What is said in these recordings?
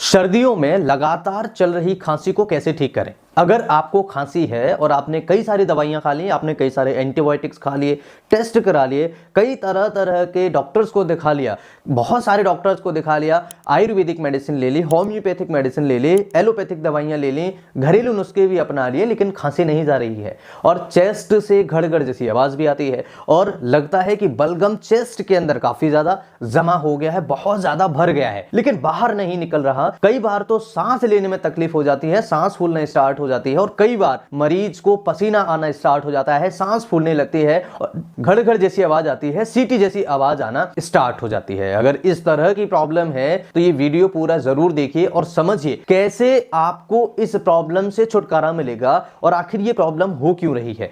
सर्दियों में लगातार चल रही खांसी को कैसे ठीक करें। अगर आपको खांसी है और आपने कई सारी दवाइयां खा ली, आपने कई सारे एंटीबायोटिक्स खा लिए, टेस्ट करा लिए, कई तरह तरह के डॉक्टर्स को दिखा लिया, बहुत सारे डॉक्टर्स को दिखा लिया, आयुर्वेदिक मेडिसिन ले ली, होम्योपैथिक मेडिसिन ले ली, एलोपैथिक दवाइयां ले ली, घरेलू नुस्खे भी अपना लिए, लेकिन खांसी नहीं जा रही है और चेस्ट से घड़ जैसी आवाज भी आती है और लगता है कि बलगम चेस्ट के अंदर काफी ज्यादा जमा हो गया है, बहुत ज्यादा भर गया है, लेकिन बाहर नहीं निकल रहा। कई बार तो सांस लेने में तकलीफ हो जाती है, सांस फूलना स्टार्ट हो जाती है और कई बार मरीज को पसीना आना स्टार्ट हो जाता है, सांस फूलने लगती है और घड़ जैसी आवाज आती है, सीटी जैसी आवाज आना स्टार्ट हो जाती है। अगर इस तरह की प्रॉब्लम है तो ये वीडियो पूरा जरूर देखिए और समझिए कैसे आपको इस प्रॉब्लम से छुटकारा मिलेगा और आखिर ये प्रॉब्लम हो क्यों रही है।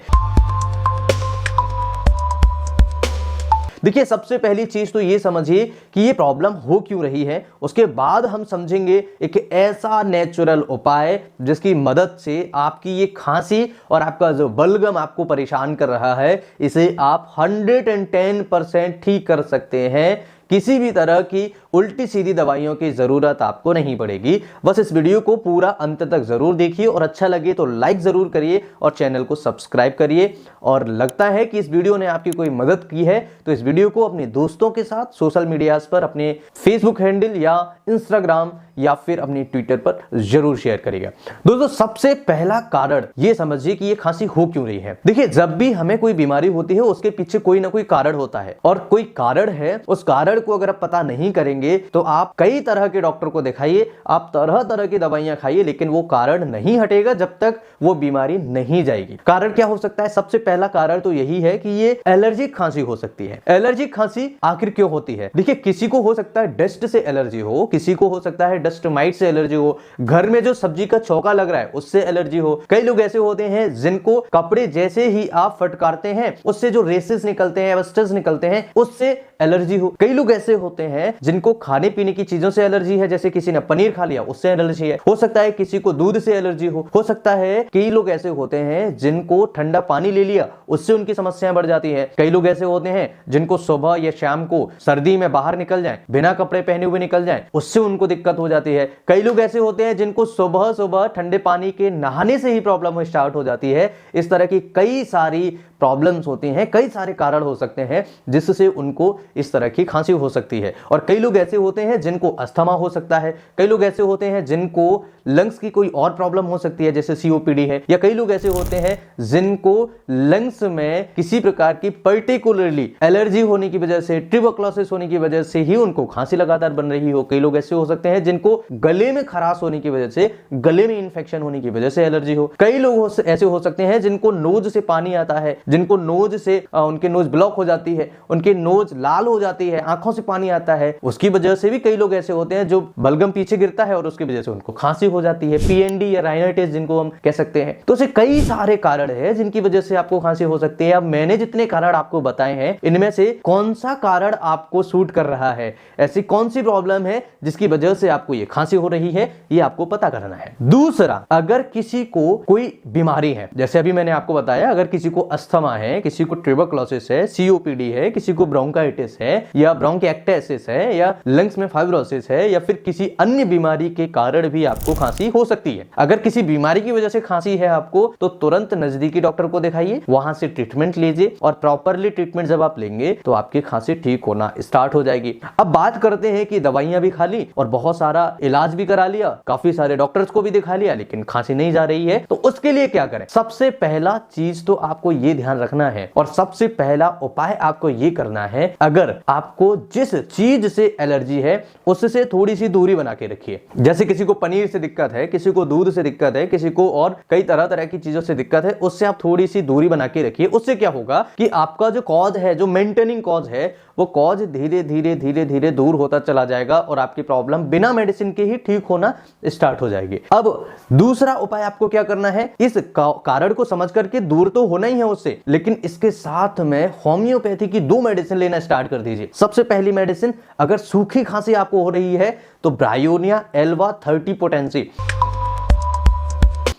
देखिए, सबसे पहली चीज तो ये समझिए कि ये प्रॉब्लम हो क्यों रही है, उसके बाद हम समझेंगे एक ऐसा नेचुरल उपाय जिसकी मदद से आपकी ये खांसी और आपका जो बलगम आपको परेशान कर रहा है, इसे आप 110% ठीक कर सकते हैं। किसी भी तरह की उल्टी सीधी दवाइयों की जरूरत आपको नहीं पड़ेगी। बस इस वीडियो को पूरा अंत तक जरूर देखिए और अच्छा लगे तो लाइक जरूर करिए और चैनल को सब्सक्राइब करिए। और लगता है कि इस वीडियो ने आपकी कोई मदद की है तो इस वीडियो को अपने दोस्तों के साथ सोशल मीडिया पर, अपने फेसबुक हैंडल या इंस्टाग्राम या फिर अपनी ट्विटर पर जरूर शेयर करिएगा। दोस्तों, सबसे पहला कारण ये समझिए कि ये खांसी हो क्यों रही है। देखिए, जब भी हमें कोई बीमारी होती है उसके पीछे कोई ना कोई कारण होता है और कोई कारण है, उस कारण को अगर आप पता नहीं करेंगे तो आप कई तरह के डॉक्टर को दिखाइए, आप तरह तरह की दवाइयां खाइए, लेकिन वो कारण नहीं हटेगा जब तक वो बीमारी नहीं जाएगी। कारण क्या हो सकता है? सबसे पहला कारण तो यही है कि ये एलर्जिक खांसी हो सकती है। एलर्जिक खांसी आखिर क्यों होती है? देखिए, किसी को हो सकता है डस्ट से एलर्जी हो, किसी को हो सकता है डस्ट माइट से एलर्जी हो, घर में जो सब्जी का छौंका लग रहा है उससे एलर्जी हो। कई लोग ऐसे होते हैं जिनको कपड़े जैसे ही आप फटकारते हैं उससे जो रेसेस निकलते हैं, बस्टर्स निकलते हैं, उससे एलर्जी हो। कई लोग ऐसे होते हैं जिनको खाने पीने की चीजों से एलर्जी है, जैसे किसी ने पनीर खा लिया उससे एलर्जी है। हो सकता है किसी को दूध से एलर्जी हो सकता है कई लोग ऐसे होते हैं जिनको ठंडा पानी ले लिया उससे उनकी समस्याएं बढ़ जाती है। कई लोग ऐसे होते हैं जिनको सुबह या शाम को सर्दी में बाहर निकल जाएं, बिना कपड़े पहने हुए निकल जाएं, उससे उनको दिक्कत हो जाती है। कई लोग ऐसे होते हैं जिनको सुबह सुबह ठंडे पानी के नहाने से ही प्रॉब्लम स्टार्ट हो जाती है। इस तरह की कई सारी प्रॉब्लम्स होती हैं, कई सारे कारण हो सकते हैं जिससे उनको इस तरह की खांसी हो सकती है। और कई लोग ऐसे होते हैं जिनको अस्थमा हो सकता है, कई लोग ऐसे होते हैं जिनको लंग्स की कोई और प्रॉब्लम हो सकती है जैसे सीओपीडी है, या कई लोग ऐसे होते हैं जिनको लंग्स में किसी प्रकार की पर्टिकुलरली एलर्जी होने की वजह से, ट्यूबरकुलोसिस होने की वजह से ही उनको खांसी लगातार बन रही हो। कई लोग ऐसे हो सकते हैं जिनको गले में खराश होने की वजह से, गले में इंफेक्शन होने की वजह से एलर्जी हो। कई लोग ऐसे हो सकते हैं जिनको नोज से पानी आता है, जिनको नोज से उनके नोज ब्लॉक हो जाती है, उनके नोज लाल हो जाती है, आंखों से पानी आता है, उसकी वजह से भी कई लोग ऐसे होते हैं जो बलगम पीछे गिरता है और उसकी वजह से उनको खांसी हो जाती है, पीएनडी या राइनाइटिस जिनको हम कह सकते हैं। तो ऐसे कई सारे कारण हैं जिनकी वजह से आपको खांसी हो सकती है। अब मैंने जितने कारण आपको बताए हैं इनमें से कौन सा कारण आपको सूट कर रहा है, ऐसी कौन सी प्रॉब्लम है जिसकी वजह से आपको ये खांसी हो रही है, ये आपको पता करना है। दूसरा, अगर किसी को कोई बीमारी है, जैसे अभी मैंने आपको बताया, अगर किसी को अस्थमा है, किसी को ट्यूबरकुलोसिस है, सीओपीडी है, किसी को ब्रोंकाइटिस है या ब्रोंकिएक्टाइटिस है या लंग्स में फाइब्रोसिस है या फिर किसी अन्य बीमारी के कारण भी आपको खांसी हो सकती है। अगर किसी बीमारी की वजह से खांसी है आपको तो तुरंत नजदीकी डॉक्टर को दिखाइए, वहां से ट्रीटमेंट लीजिए और प्रॉपरली ट्रीटमेंट जब आप लेंगे तो आपकी खांसी ठीक होना स्टार्ट हो जाएगी। अब बात करते हैं कि दवाइयां भी खा ली और बहुत सारा इलाज भी करा लिया, काफी सारे डॉक्टर्स को भी दिखा लिया, लेकिन खांसी नहीं जा रही है, तो उसके लिए क्या करें? सबसे पहला चीज तो आपको ये ध्यान रखना है और सबसे पहला उपाय आपको ये करना है, अगर आपको जिस चीज से एलर्जी है उससे थोड़ी सी दूरी बना के रखिए। जैसे किसी को पनीर से दिक्कत है, किसी को दूध से दिक्कत है, किसी को और कई तरह तरह की चीजों से दिक्कत है, उससे आप थोड़ी सी दूरी बना के रखिए। उससे क्या होगा कि आपका जो कॉज है, जो मेंटेनिंग कॉज है, वो कॉज धीरे धीरे धीरे धीरे दूर होता चला जाएगा और आपकी प्रॉब्लम बिना मेडिसिन के ही ठीक होना स्टार्ट हो जाएगी। अब दूसरा उपाय आपको क्या करना है? इस कारण को समझ करके दूर तो होना ही है उससे, लेकिन इसके साथ में होम्योपैथी की 2 मेडिसिन लेना स्टार्ट कर दीजिए। सबसे पहली मेडिसिन, अगर सूखी खांसी आपको हो रही है तो ब्रायोनिया एल्वा 30 पोटेंसी।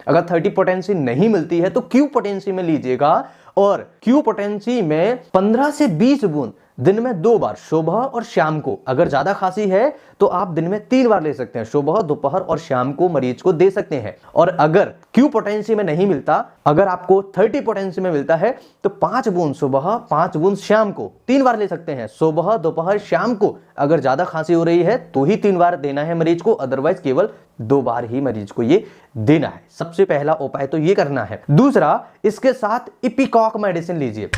अगर 30 पोटेंसी नहीं मिलती है तो क्यू पोटेंसी में लीजिएगा और क्यू पोटेंसी में 15 से 20 बूंद दिन में 2 बार, सुबह और शाम को। अगर ज्यादा खांसी है तो आप दिन में 3 बार ले सकते हैं, सुबह, दोपहर और शाम को मरीज को दे सकते हैं। और अगर क्यू पोटेंसी में नहीं मिलता, अगर आपको 30 पोटेंसी में मिलता है तो 5 बूंद सुबह, 5 बूंद शाम को 3 बार ले सकते हैं, सुबह, दोपहर, शाम को। अगर ज्यादा खांसी हो रही है तो ही 3 बार देना है मरीज को, अदरवाइज केवल 2 बार ही मरीज को ये देना है। सबसे पहला उपाय तो ये करना है। दूसरा, इसके साथ इपिकॉक मेडिसिन लीजिए,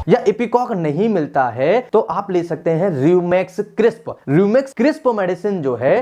या इपिकॉक नहीं मिलता है तो आप ले सकते हैं र्यूमेक्स क्रिस्प। र्यूमेक्स क्रिस्प मेडिसिन जो है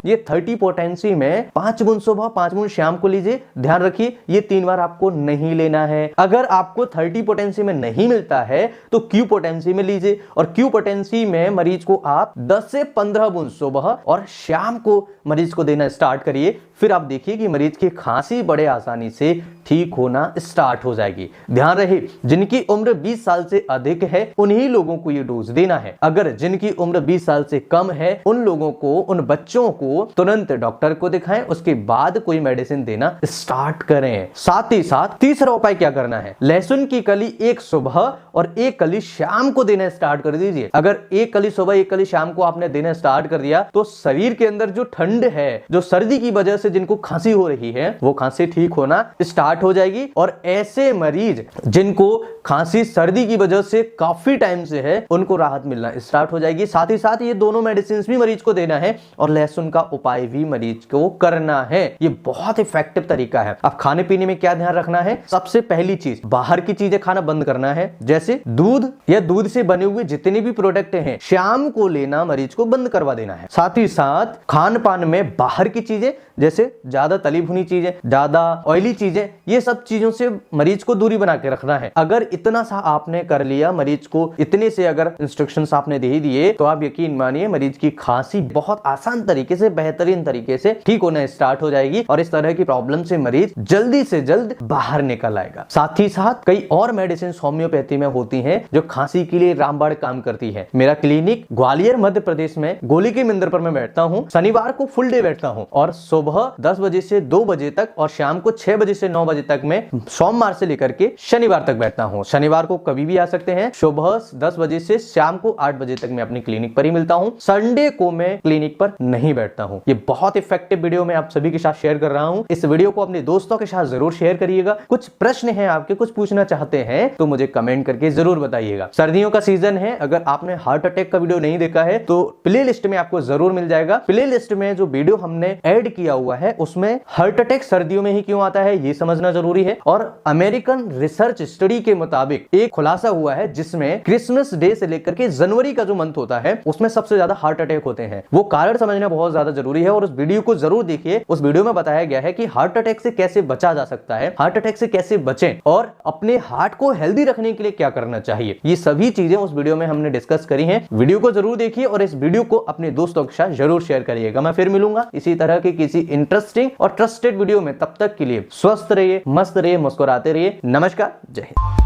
ये 30 पोटेंसी में 5 बूंद सुबह, 5 बूंद शाम को लीजिए। ध्यान रखिए ये 3 बार आपको नहीं लेना है। अगर आपको 30 पोटेंसी में नहीं मिलता है तो क्यू पोटेंसी में लीजिए, और क्यू पोटेंसी में मरीज को आप 10 से 15 बूंद सुबह और शाम को मरीज को देना स्टार्ट करिए। फिर आप देखिए कि मरीज की खांसी बड़े आसानी से ठीक होना स्टार्ट हो जाएगी। ध्यान रहे, जिनकी उम्र 20 साल से अधिक है उन्हीं लोगों को ये डोज देना है। अगर जिनकी उम्र 20 साल से कम है उन लोगों को, उन बच्चों को तुरंत डॉक्टर को दिखाएं, उसके बाद कोई मेडिसिन देना स्टार्ट करें। साथ ही साथ तीसरा उपाय क्या करना है, लहसुन की कली एक सुबह और एक कली शाम को देना स्टार्ट कर दीजिए। अगर एक कली सुबह, एक कली शाम को आपने देना स्टार्ट कर दिया तो शरीर के अंदर जो ठंड है, जो सर्दी की वजह से जिनको खांसी हो रही है, वो खांसी ठीक होना स्टार्ट हो जाएगी। और ऐसे मरीज जिनको खांसी सर्दी की वजह से काफी टाइम से है उनको राहत मिलना स्टार्ट हो जाएगी। साथ ही साथ ये दोनों मेडिसिन भी मरीज को देना है और लहसुन का उपाय भी मरीज को करना है। ये बहुत इफेक्टिव तरीका है। अब खाने पीने में क्या ध्यान रखना है, सबसे पहली चीज बाहर की चीजें खाना बंद करना है, जैसे दूध या दूध से बने हुए जितने भी प्रोडक्ट हैं शाम को लेना मरीज को बंद करवा देना है। साथ ही साथ खान पान में बाहर की चीजें, जैसे ज्यादा तली भुनी चीजें, ज्यादा ऑयली चीजें, ये सब चीजों से मरीज को दूरी बना के रखना है। अगर इतना सा आपने कर लिया, मरीज को इतने से अगर इंस्ट्रक्शंस आपने दे दिए तो आप यकीन मानिए मरीज की खांसी बहुत आसान तरीके से, बेहतरीन तरीके से ठीक होना स्टार्ट हो जाएगी और इस तरह की प्रॉब्लम से मरीज जल्दी से जल्द बाहर निकल आएगा। साथ ही साथ कई और मेडिसिन होम्योपैथी में होती हैं जो खांसी के लिए रामबाण काम करती है। मेरा क्लिनिक ग्वालियर मध्य प्रदेश में गोली के मंदिर पर मैं बैठता हूँ। शनिवार को फुल डे बैठता हूँ और सुबह 10 बजे से 2 बजे तक और शाम को 6 बजे से 9 बजे तक मैं सोमवार से लेकर के शनिवार तक बैठता हूँ। शनिवार को कभी भी आ सकते हैं, सुबह 10 बजे से शाम को 8 बजे तक मैं अपनी क्लिनिक पर ही मिलता हूँ। संडे को मैं क्लिनिक पर नहीं बैठता हूँ। ये बहुत इफेक्टिव वीडियो मैं आप सभी के साथ शेयर कर रहा हूँ। इस वीडियो को अपने दोस्तों के साथ जरूर शेयर करिएगा। कुछ प्रश्न हैं आपके, कुछ पूछना चाहते हैं तो मुझे कमेंट करके जरूर बताइएगा। सर्दियों का सीजन है, अगर आपने हार्ट अटैक का वीडियो नहीं देखा है तो प्ले लिस्ट में आपको जरूर मिल जाएगा। प्ले लिस्ट में जो वीडियो हमने ऐड किया हुआ है उसमें हार्ट अटैक सर्दियों में ही क्यों आता है ये समझना जरूरी है। और अमेरिकन रिसर्च स्टडी के मुताबिक एक खुलासा हुआ है जिसमें क्रिसमस डे से लेकर के जनवरी का जो मंथ होता है उसमें सबसे ज्यादा हार्ट अटैक होते हैं। वो कारण समझना बहुत ज्यादा जरूरी है और उस वीडियो को जरूर देखिए। उस वीडियो में बताया गया है कि हार्ट अटैक से कैसे बचा जा सकता है, हार्ट अटैक से कैसे बचें और अपने हार्ट को हेल्दी रखने के लिए क्या करना चाहिए। ये सभी चीजें उस वीडियो में हमने डिस्कस करी हैं। वीडियो को जरूर देखिए और इस वीडियो को अपने दोस्तों के साथ जरूर शेयर करिएगा। मैं फिर मिलूंगा इसी तरह के किसी इंटरेस्टिंग और ट्रस्टेड वीडियो में। तब तक के लिए स्वस्थ रहिए, मस्त रहिए, मुस्कुराते रहिए। नमस्कार, जय हिंद।